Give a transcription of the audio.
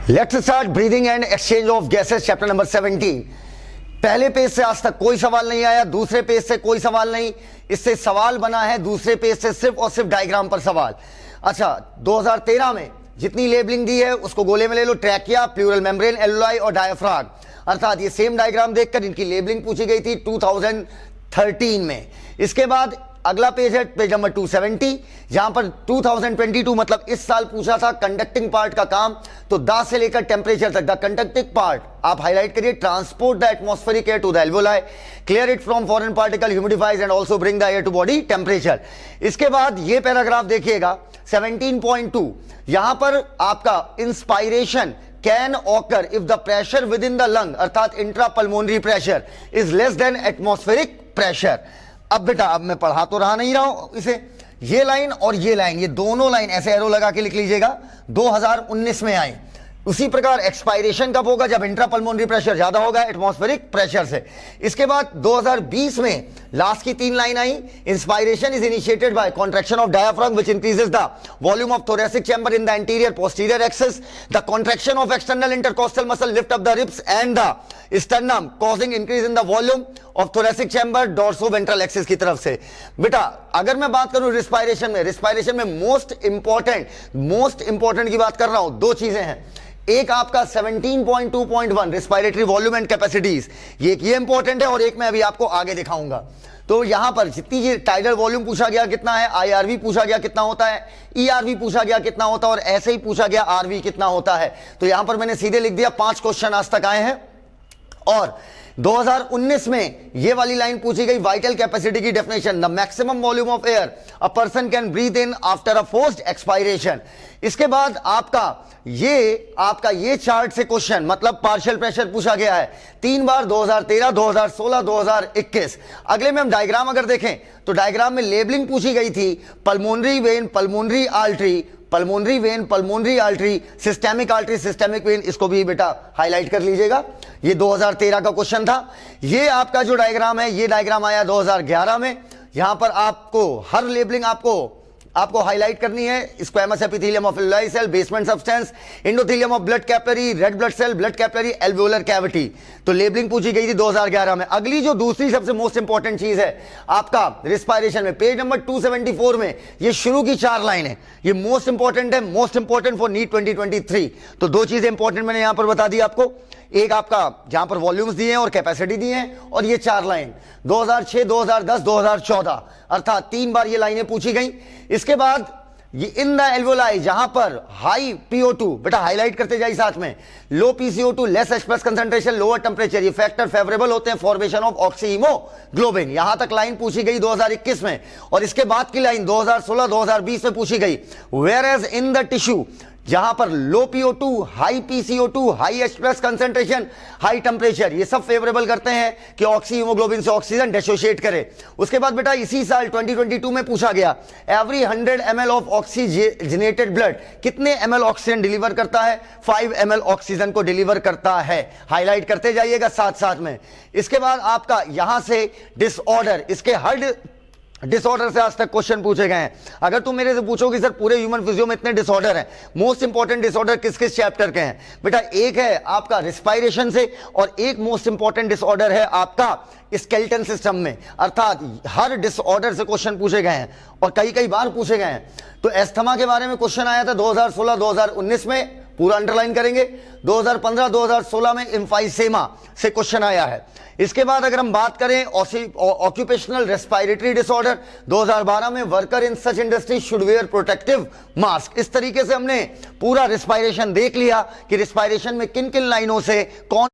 Let's start breathing and exchange of gases chapter number 17। पहले page से आज तक कोई सवाल नहीं आया, दूसरे पेज से कोई सवाल नहीं, इससे सवाल बना है दूसरे पेज से सिर्फ और सिर्फ डायग्राम पर सवाल। अच्छा, 2013 में जितनी लेबलिंग दी है उसको गोले में ले लो, ट्रैकिया, प्लूरल मेम्ब्रेन, एल्वेओलाई और डायफ्राम, अर्थात ये सेम डायग्राम देखकर इनकी लेबलिंग पूछी गई थी 2013 में। इसके बाद अगला पेज है पेज नंबर 270, जहां पर 2022 मतलब इस साल पूछा था कंडक्टिंग पार्ट का काम। तो द से लेकर टेम्परेचर तक, द कंडक्टिंग पार्ट आप हाईलाइट करिए, transport the atmospheric air to the alveoli, clear it from foreign particle, humidifies and also bring the air to body temperature. इसके बाद ये पैराग्राफ देखिएगा 17.2, यहां पर आपका inspiration can occur if the pressure within the lung अर्थात intra pulmonary pressure is less than atmospheric pressure. अब बेटा, अब मैं पढ़ा तो रहा नहीं रहा हूं इसे, ये लाइन और ये लाइन, ये दोनों लाइन ऐसे एरो लगा के लिख लीजिएगा, 2019 में आई। उसी प्रकार एक्सपायरेशन कब होगा? जब इंट्रा पल्मोनरी प्रेशर ज्यादा होगा एटमॉस्फेरिक प्रेशर से। इसके बाद 2020 में लास्ट की 3 line I, inspiration is initiated by contraction of diaphragm which increases the volume of thoracic chamber in the anterior posterior axis, the contraction of external intercostal muscle lift up the ribs and the sternum causing increase in the volume of thoracic chamber dorso ventral axis की तरफ से। बेटा, अगर मैं बात करूं respiration में most important की बात कर रहा हूं, 2 चीजें हैं। एक आपका 17.2.1 रिस्पायरेटरी वॉल्यूम एंड कैपेसिटीज, ये इंपॉर्टेंट है, और एक मैं अभी आपको आगे दिखाऊंगा। तो यहां पर जितनी ये टाइडल वॉल्यूम पूछा गया कितना है, आईआरवी पूछा गया कितना होता है, ईआरवी पूछा गया कितना होता है, और ऐसे ही पूछा गया आरवी कितना होता है। तो यहां पर मैंने सीधे लिख दिया 5 क्वेश्चन आज तक आए हैं। और 2019 में ये वाली लाइन पूछी गई, वाइटल कैपेसिटी की definition, the maximum volume of air a person can breathe in after a forced expiration. इसके बाद आपका ये चार्ट से क्वेश्चन मतलब पार्शियल प्रेशर पूछा गया है 3 बार, 2013, 2016, 2021। अगले में हम डायग्राम अगर देखें तो डायग्राम में लेबलिंग पूछी गई थी, pulmonary vein, pulmonary artery, pulmonary vein, pulmonary artery, systemic artery, systemic when, इसको भी बेटा हाईलाइट कर लीजिएगा। ये 2013 का क्वेश्चन था। ये आपका जो डायग्राम है, ये डायग्राम आया 2011 में। यहां पर आपको हर लेबलिंग आपको हाईलाइट करनी है। Squamous epithelium of alveoli cell, basement substance, endothelium of blood capillary, red blood cell, blood capillary, alveolar cavity. तो लेबलिंग पूछी गई थी 2011 में। अगली जो दूसरी सबसे मोस्ट इंपॉर्टेंट चीज है आपका रिस्पायरेशन में, पेज नंबर 274 में ये शुरू की 4 लाइन है, ये मोस्ट इंपॉर्टेंट है, मोस्ट इंपॉर्टेंट फॉर नीट 2023। तो 2 चीजें इंपॉर्टेंट मैंने यहां पर बता दी आपको, एक आपका जहां पर वॉल्यूम्स दिए हैं और कैपेसिटी दी है, और ये 4 लाइन 2006, 2010, 2014, अर्थात 3 बार ये लाइनें पूछी गई। इसके बाद ये इन द एल्वेओलाई जहां पर हाई PO2, बेटा हाईलाइट करते जाइए साथ में, लो PCO2, less H+ concentration, lower temperature, ये फैक्टर फेवरेबल होते हैं फॉर्मेशन ऑफ ऑक्सीहीमोग्लोबिन। यहां तक लाइन पूछी गई 2021 में, और इसके बाद की लाइन 2016, 2020 में पूछी गई, whereas in the tissue जहां पर low PO2, high PCO2, high H+ concentration, high temperature, ये सब फेवरेबल करते हैं कि ऑक्सीहीमोग्लोबिन से ऑक्सीजन डिसोशिएट करे। उसके बाद बेटा इसी साल 2022 में पूछा गया, every 100 ml of oxygenated blood कितने ml ऑक्सीजन डिलीवर करता है? 5 ml ऑक्सीजन को डिलीवर करता है। हाईलाइट करते जाइएगा साथ साथ में। इसके बाद आपका यहां से डिसऑर्डर, इसके हर डिसऑर्डर से आज तक क्वेश्चन पूछे गए हैं। अगर तुम मेरे से पूछो कि सर पूरे ह्यूमन फिजियो में इतने डिसऑर्डर हैं, मोस्ट इंपॉर्टेंट डिसऑर्डर किस किस चैप्टर के हैं? बेटा एक है आपका रिस्पायरेशन से, और एक मोस्ट इंपॉर्टेंट डिसऑर्डर है आपका स्केलेटन सिस्टम में, अर्थात हर डिसऑर्डर से क्वेश्चन पूछे गए हैं और कई बार पूछे गए हैं। तो एस्थमा के बारे में क्वेश्चन आया था 2016, 2019 में, पूरा अंडरलाइन करेंगे। 2015, 2016 में एम्फाइसेमा से क्वेश्चन आया है। इसके बाद अगर हम बात करें ऑक्यूपेशनल रेस्पिरेटरी डिसऑर्डर, 2012 में worker in such industry should wear protective mask. इस तरीके से हमने पूरा रिस्पायरेशन देख लिया कि रिस्पायरेशन में किन किन लाइनों से कौन